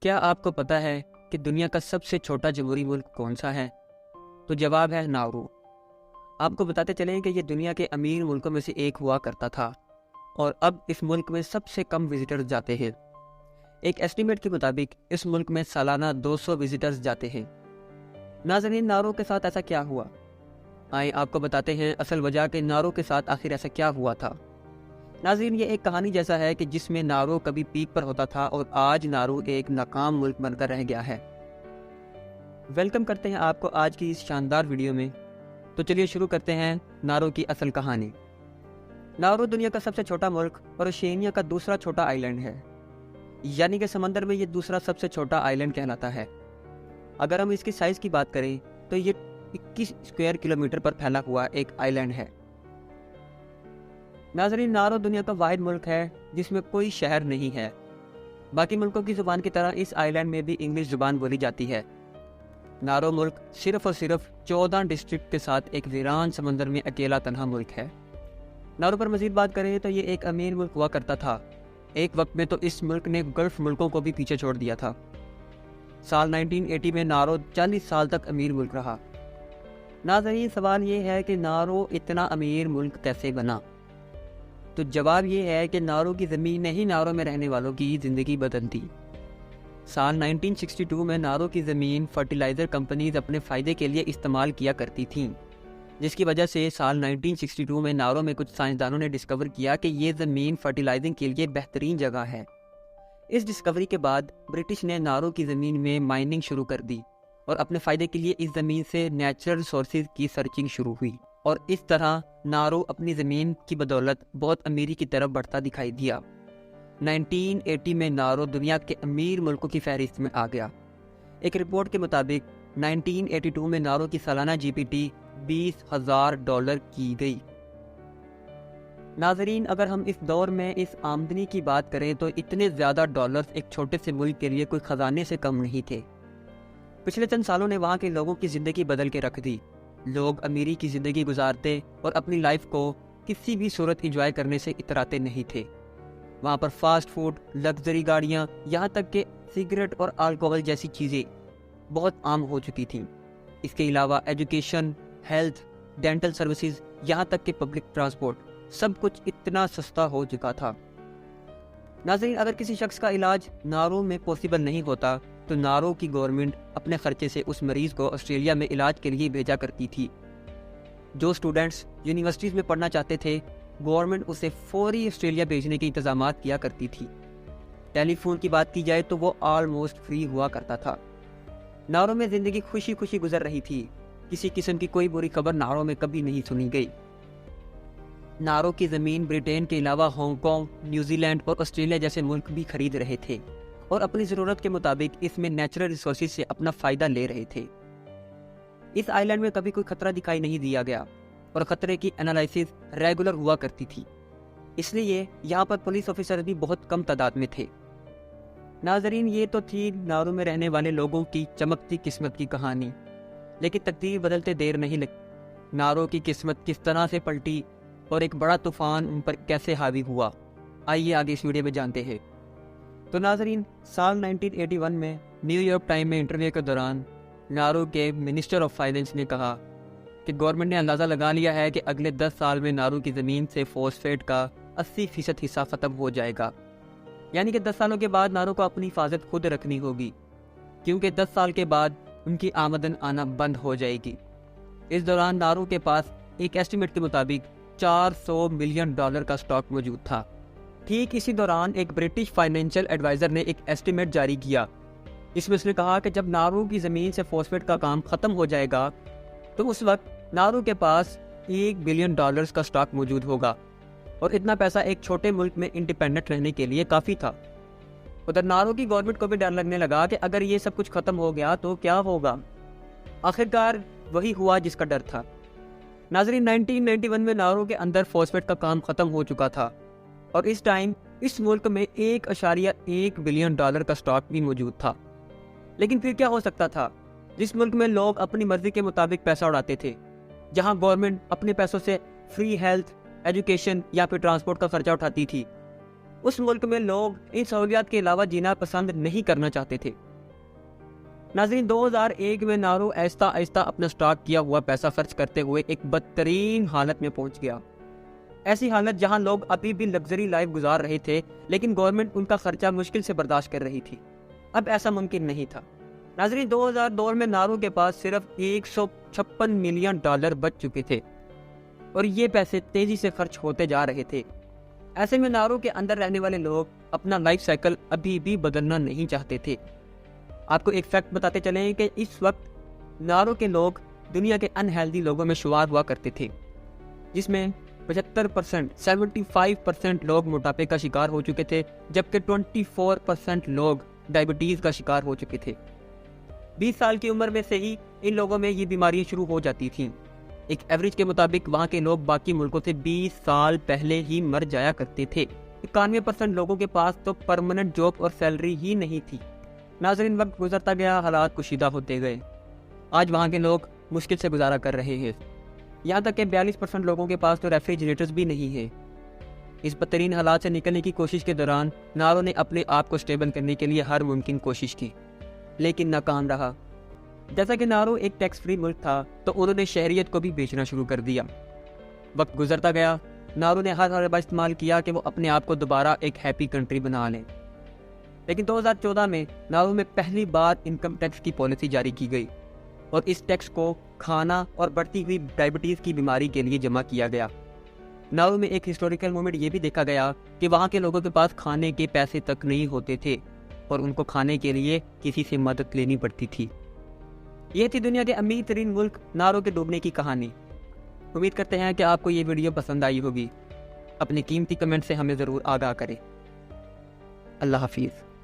کیا آپ کو پتہ ہے کہ دنیا کا سب سے چھوٹا جمہوری ملک کون سا ہے؟ تو جواب ہے ناورو۔ آپ کو بتاتے چلیں کہ یہ دنیا کے امیر ملکوں میں سے ایک ہوا کرتا تھا اور اب اس ملک میں سب سے کم وزٹرز جاتے ہیں۔ ایک ایسٹیمیٹ کے مطابق اس ملک میں سالانہ 200 وزٹرز جاتے ہیں۔ ناظرین، ناورو کے ساتھ ایسا کیا ہوا؟ آئیں آپ کو بتاتے ہیں اصل وجہ کہ ناورو کے ساتھ آخر ایسا کیا ہوا تھا۔ ناظرین، یہ ایک کہانی جیسا ہے کہ جس میں ناورو کبھی پیک پر ہوتا تھا اور آج ناورو ایک ناکام ملک بن کر رہ گیا ہے۔ ویلکم کرتے ہیں آپ کو آج کی اس شاندار ویڈیو میں۔ تو چلیے شروع کرتے ہیں ناورو کی اصل کہانی۔ ناورو دنیا کا سب سے چھوٹا ملک اور اوشینیا کا دوسرا چھوٹا آئی لینڈ ہے، یعنی کہ سمندر میں یہ دوسرا سب سے چھوٹا آئی لینڈ کہلاتا ہے۔ اگر ہم اس کی سائز کی بات کریں تو یہ 21 اسکوائر کلومیٹر پر پھیلا ہوا ایک آئی لینڈ ہے۔ ناظرین، ناورو دنیا کا واحد ملک ہے جس میں کوئی شہر نہیں ہے۔ باقی ملکوں کی زبان کی طرح اس آئی لینڈ میں بھی انگلش زبان بولی جاتی ہے۔ ناورو ملک صرف اور صرف 14 ڈسٹرکٹ کے ساتھ ایک ویران سمندر میں اکیلا تنہا ملک ہے۔ ناورو پر مزید بات کریں تو یہ ایک امیر ملک ہوا کرتا تھا۔ ایک وقت میں تو اس ملک نے گلف ملکوں کو بھی پیچھے چھوڑ دیا تھا۔ سال 1980 میں ناورو 40 سال تک امیر ملک رہا۔ ناظرین، سوال یہ ہے کہ ناورو اتنا امیر ملک کیسے بنا؟ تو جواب یہ ہے کہ ناورو کی زمین نے ہی ناورو میں رہنے والوں کی زندگی بدل دی۔ سال 1962 میں ناورو کی زمین فرٹیلائزر کمپنیز اپنے فائدے کے لیے استعمال کیا کرتی تھیں، جس کی وجہ سے سال 1962 میں ناورو میں کچھ سائنسدانوں نے ڈسکور کیا کہ یہ زمین فرٹیلائزنگ کے لیے بہترین جگہ ہے۔ اس ڈسکوری کے بعد برٹش نے ناورو کی زمین میں مائننگ شروع کر دی اور اپنے فائدے کے لیے اس زمین سے نیچرل ریسورسز کی سرچنگ شروع ہوئی، اور اس طرح ناورو اپنی زمین کی بدولت بہت امیری کی طرف بڑھتا دکھائی دیا۔ 1980 میں ناورو دنیا کے امیر ملکوں کی فہرست میں آ گیا۔ ایک رپورٹ کے مطابق 1982 میں ناورو کی سالانہ جی پی ٹی $20,000 کی گئی۔ ناظرین، اگر ہم اس دور میں اس آمدنی کی بات کریں تو اتنے زیادہ ڈالرز ایک چھوٹے سے ملک کے لیے کوئی خزانے سے کم نہیں تھے۔ پچھلے چند سالوں نے وہاں کے لوگوں کی زندگی بدل کے رکھ دی۔ لوگ امیری کی زندگی گزارتے اور اپنی لائف کو کسی بھی صورت انجوائے کرنے سے اتراتے نہیں تھے۔ وہاں پر فاسٹ فوڈ، لگژری گاڑیاں، یہاں تک کہ سگریٹ اور الکوہل جیسی چیزیں بہت عام ہو چکی تھیں۔ اس کے علاوہ ایجوکیشن، ہیلتھ، ڈینٹل سروسز، یہاں تک کہ پبلک ٹرانسپورٹ، سب کچھ اتنا سستا ہو چکا تھا۔ ناظرین، اگر کسی شخص کا علاج ناورو میں پاسبل نہیں ہوتا تو ناورو کی گورنمنٹ اپنے خرچے سے اس مریض کو آسٹریلیا میں علاج کے لیے بھیجا کرتی تھی۔ جو اسٹوڈنٹس یونیورسٹیز میں پڑھنا چاہتے تھے، گورنمنٹ اسے فوری آسٹریلیا بھیجنے کے انتظامات کیا کرتی تھی۔ ٹیلی فون کی بات کی جائے تو وہ آلموسٹ فری ہوا کرتا تھا۔ ناورو میں زندگی خوشی خوشی گزر رہی تھی۔ کسی قسم کی کوئی بری خبر ناورو میں کبھی نہیں سنی گئی۔ ناورو کی زمین برٹین کے علاوہ ہانگ کانگ، نیوزی لینڈ اور آسٹریلیا جیسے ملک بھی خرید رہے تھے اور اپنی ضرورت کے مطابق اس میں نیچرل ریسورسز سے اپنا فائدہ لے رہے تھے۔ اس آئی لینڈ میں کبھی کوئی خطرہ دکھائی نہیں دیا گیا اور خطرے کی انالائسز ریگولر ہوا کرتی تھی، اس لیے یہاں پر پولیس آفیسر بھی بہت کم تعداد میں تھے۔ ناظرین، یہ تو تھی ناورو میں رہنے والے لوگوں کی چمکتی قسمت کی کہانی، لیکن تقدیر بدلتے دیر نہیں لگی۔ ناورو کی قسمت کس طرح سے پلٹی اور ایک بڑا طوفان ان پر کیسے حاوی ہوا، آئیے آگے اس ویڈیو میں جانتے ہیں۔ تو ناظرین، سال 1981 میں نیو یارک ٹائم میں انٹرویو کے دوران ناورو کے منسٹر آف فائنانس نے کہا کہ گورنمنٹ نے اندازہ لگا لیا ہے کہ اگلے 10 سال میں ناورو کی زمین سے فاسفیٹ کا 80% حصہ ختم ہو جائے گا، یعنی کہ 10 سالوں کے بعد ناورو کو اپنی حفاظت خود رکھنی ہوگی، کیونکہ 10 سال کے بعد ان کی آمدن آنا بند ہو جائے گی۔ اس دوران ناورو کے پاس ایک ایسٹیمیٹ کے مطابق $400 ملین کا سٹاک موجود تھا۔ ٹھیک اسی دوران ایک برٹش فائنینشیل ایڈوائزر نے ایک ایسٹیمیٹ جاری کیا۔ اس میں اس نے کہا کہ جب ناورو کی زمین سے فاسفیٹ کا کام ختم ہو جائے گا تو اس وقت ناورو کے پاس $1 بلین کا سٹاک موجود ہوگا، اور اتنا پیسہ ایک چھوٹے ملک میں انڈیپینڈنٹ رہنے کے لیے کافی تھا۔ ادھر ناورو کی گورنمنٹ کو بھی ڈر لگنے لگا کہ اگر یہ سب کچھ ختم ہو گیا تو کیا ہوگا۔ آخرکار وہی ہوا جس کا ڈر تھا۔ ناظرین، 1991 میں ناورو کے اندر فاسفیٹ کا کام ختم ہو چکا تھا، اور اس ٹائم اس ملک میں $1.1 بلین کا سٹاک بھی موجود تھا۔ لیکن پھر کیا ہو سکتا تھا؟ جس ملک میں لوگ اپنی مرضی کے مطابق پیسہ اڑاتے تھے، جہاں گورنمنٹ اپنے پیسوں سے فری ہیلتھ، ایجوکیشن یا پھر ٹرانسپورٹ کا خرچہ اٹھاتی تھی، اس ملک میں لوگ ان سہولیات کے علاوہ جینا پسند نہیں کرنا چاہتے تھے۔ ناظرین، 2001 میں نارو آہستہ آہستہ اپنا سٹاک کیا ہوا پیسہ خرچ کرتے ہوئے ایک بدترین حالت میں پہنچ گیا۔ ایسی حالت جہاں لوگ ابھی بھی لگژری لائف گزار رہے تھے، لیکن گورنمنٹ ان کا خرچہ مشکل سے برداشت کر رہی تھی۔ اب ایسا ممکن نہیں تھا۔ ناظرین، 2002 میں نارو کے پاس صرف $156 ملین بچ چکے تھے اور یہ پیسے تیزی سے خرچ ہوتے جا رہے تھے۔ ایسے میں نارو کے اندر رہنے والے لوگ اپنا لائف سائیکل ابھی بھی بدلنا نہیں چاہتے تھے۔ آپ کو ایک فیکٹ بتاتے چلیں کہ اس وقت نارو کے لوگ دنیا کے انہیلدی لوگوں میں شمار ہوا کرتے تھے، جس میں 75% لوگ موٹاپے کا شکار ہو چکے تھے، جبکہ 24% لوگ ڈائبٹیز کا شکار ہو چکے تھے۔ 20 سال کی عمر میں سے ہی ان لوگوں میں یہ بیماریاں شروع ہو جاتی تھیں۔ ایک ایوریج کے مطابق وہاں کے لوگ باقی ملکوں سے 20 سال پہلے ہی مر جایا کرتے تھے۔ 91% لوگوں کے پاس تو پرماننٹ جاب اور سیلری ہی نہیں تھی۔ ناظرین، وقت گزرتا گیا، حالات کشیدہ ہوتے گئے۔ آج وہاں کے لوگ مشکل سے گزارا کر رہے ہیں، یہاں تک کہ 42% لوگوں کے پاس تو ریفریجریٹرز بھی نہیں ہے۔ اس بدترین حالات سے نکلنے کی کوشش کے دوران نارو نے اپنے آپ کو سٹیبل کرنے کے لیے ہر ممکن کوشش کی، لیکن ناکام رہا۔ جیسا کہ نارو ایک ٹیکس فری ملک تھا تو انہوں نے شہریت کو بھی بیچنا شروع کر دیا۔ وقت گزرتا گیا، نارو نے ہر حربہ استعمال کیا کہ وہ اپنے آپ کو دوبارہ ایک ہیپی کنٹری بنا لیں، لیکن 2014 میں نارو میں پہلی بار انکم ٹیکس کی پالیسی جاری کی گئی اور اس ٹیکس کو کھانا اور بڑھتی ہوئی ڈائبٹیز کی بیماری کے لیے جمع کیا گیا۔ نارو میں ایک ہسٹوریکل مومنٹ یہ بھی دیکھا گیا کہ وہاں کے لوگوں کے پاس کھانے کے پیسے تک نہیں ہوتے تھے اور ان کو کھانے کے لیے کسی سے مدد لینی پڑتی تھی۔ یہ تھی دنیا کے امیر ترین ملک نارو کے ڈوبنے کی کہانی۔ امید کرتے ہیں کہ آپ کو یہ ویڈیو پسند آئی ہوگی۔ اپنے قیمتی کمنٹ سے ہمیں ضرور آگاہ کریں۔ اللہ حافظ۔